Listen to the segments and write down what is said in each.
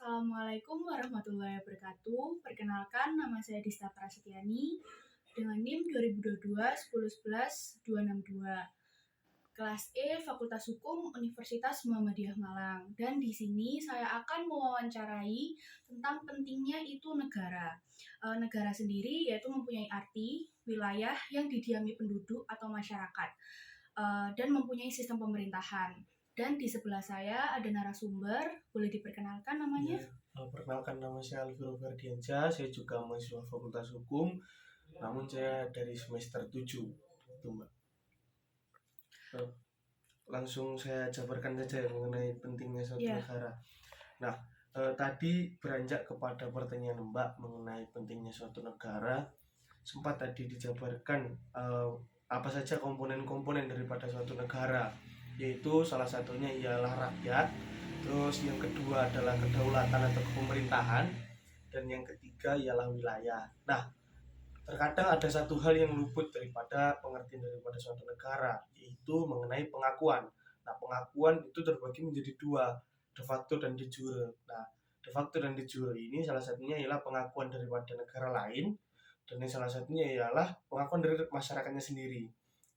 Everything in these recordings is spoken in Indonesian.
Assalamualaikum warahmatullahi wabarakatuh. Perkenalkan, nama saya Dista Prasetyani dengan NIM 2022 10 11 262. Kelas E, Fakultas Hukum Universitas Muhammadiyah Malang. Dan di sini saya akan mewawancarai tentang pentingnya itu negara. Negara sendiri yaitu mempunyai arti wilayah yang didiami penduduk atau masyarakat dan mempunyai sistem pemerintahan. Dan di sebelah saya ada narasumber, boleh diperkenalkan namanya? Perkenalkan, nama saya Alviro Ferdiansyah, saya juga mahasiswa Fakultas Hukum, namun saya dari semester 7, itu Mbak. Langsung saya jabarkan saja mengenai pentingnya suatu negara. Nah, tadi beranjak kepada pertanyaan Mbak mengenai pentingnya suatu negara, sempat tadi dijabarkan apa saja komponen-komponen daripada suatu negara, yaitu salah satunya ialah rakyat, terus yang kedua adalah kedaulatan atau pemerintahan, dan yang ketiga ialah wilayah. Nah, terkadang ada satu hal yang luput daripada pengertian daripada suatu negara, yaitu mengenai pengakuan. Nah, pengakuan itu terbagi menjadi dua, de facto dan de jure. Nah, de facto dan de jure ini salah satunya ialah pengakuan daripada negara lain, dan yang salah satunya ialah pengakuan dari masyarakatnya sendiri.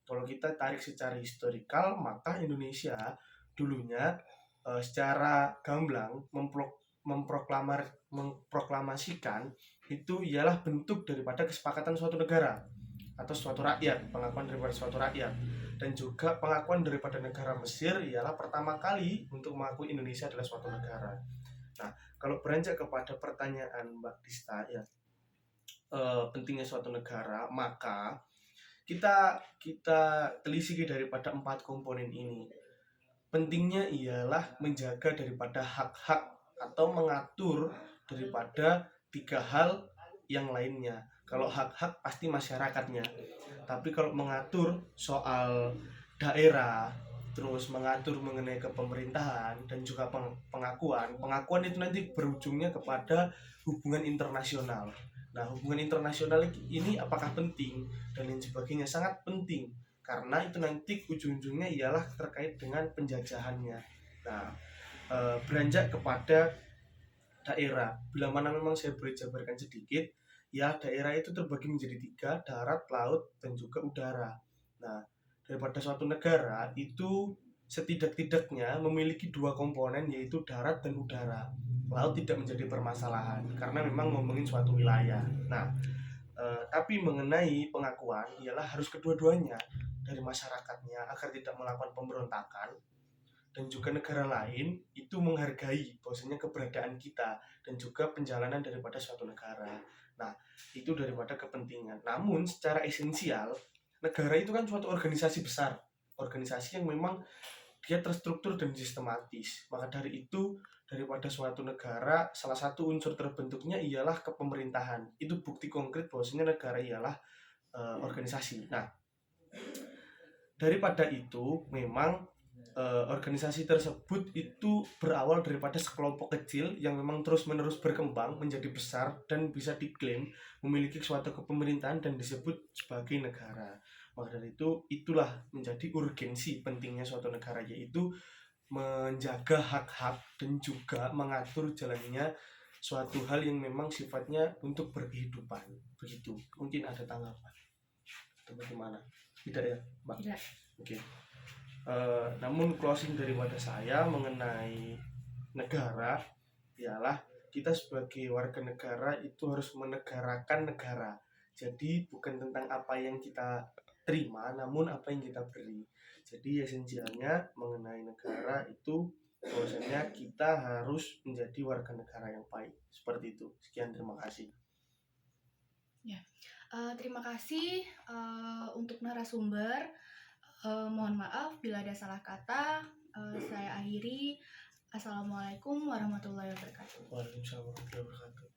Kalau kita tarik secara historikal, maka Indonesia dulunya secara gamblang memproklamasikan itu ialah bentuk daripada kesepakatan suatu negara atau suatu rakyat, pengakuan daripada suatu rakyat. Dan juga pengakuan daripada negara Mesir ialah pertama kali untuk mengakui Indonesia adalah suatu negara. Nah, kalau beranjak kepada pertanyaan Mbak Dista ya, pentingnya suatu negara, maka kita telisiki daripada 4 komponen ini. Pentingnya ialah menjaga daripada hak-hak atau mengatur daripada 3 hal yang lainnya. Kalau hak-hak pasti masyarakatnya, tapi kalau mengatur soal daerah, terus mengatur mengenai kepemerintahan dan juga pengakuan itu nanti berujungnya kepada hubungan internasional. Nah, hubungan internasional ini apakah penting dan lain sebagainya, sangat penting, karena itu nanti ujung-ujungnya ialah terkait dengan penjajahannya. Nah, beranjak kepada daerah, bila mana memang saya boleh jabarkan sedikit, ya daerah itu terbagi menjadi 3, darat, laut, dan juga udara. Nah, daripada suatu negara itu setidak-tidaknya memiliki 2 komponen, yaitu darat dan udara. Laut tidak menjadi permasalahan karena memang ngomongin suatu wilayah. Nah, tapi mengenai pengakuan ialah harus kedua-duanya, dari masyarakatnya agar tidak melakukan pemberontakan, dan juga negara lain itu menghargai bahwasanya keberadaan kita dan juga penjalanan daripada suatu negara. Nah, itu daripada kepentingan. Namun secara esensial, negara itu kan suatu organisasi besar, organisasi yang memang dia terstruktur dan sistematis. Maka dari itu, daripada suatu negara, salah satu unsur terbentuknya ialah kepemerintahan. Itu bukti konkret bahwasanya negara ialah organisasi. Nah, daripada itu memang organisasi tersebut itu berawal daripada sekelompok kecil yang memang terus-menerus berkembang menjadi besar dan bisa diklaim memiliki suatu kepemerintahan dan disebut sebagai negara. Maka dari itu, itulah menjadi urgensi pentingnya suatu negara, yaitu menjaga hak-hak dan juga mengatur jalannya suatu hal yang memang sifatnya untuk berkehidupan. Begitu. Mungkin ada tanggapan atau bagaimana? Tidak ya, Mbak? Tidak. Oke. Namun closing daripada saya mengenai negara ialah kita sebagai warga negara itu harus menegarakan negara. Jadi bukan tentang apa yang kita terima, namun apa yang kita beri. Jadi esensialnya mengenai negara itu bahwasanya kita harus menjadi warga negara yang baik. Seperti itu. Sekian, terima kasih. Ya, terima kasih untuk narasumber. Mohon maaf bila ada salah kata. Saya akhiri. Assalamualaikum warahmatullahi wabarakatuh. Waalaikumsalam warahmatullahi wabarakatuh.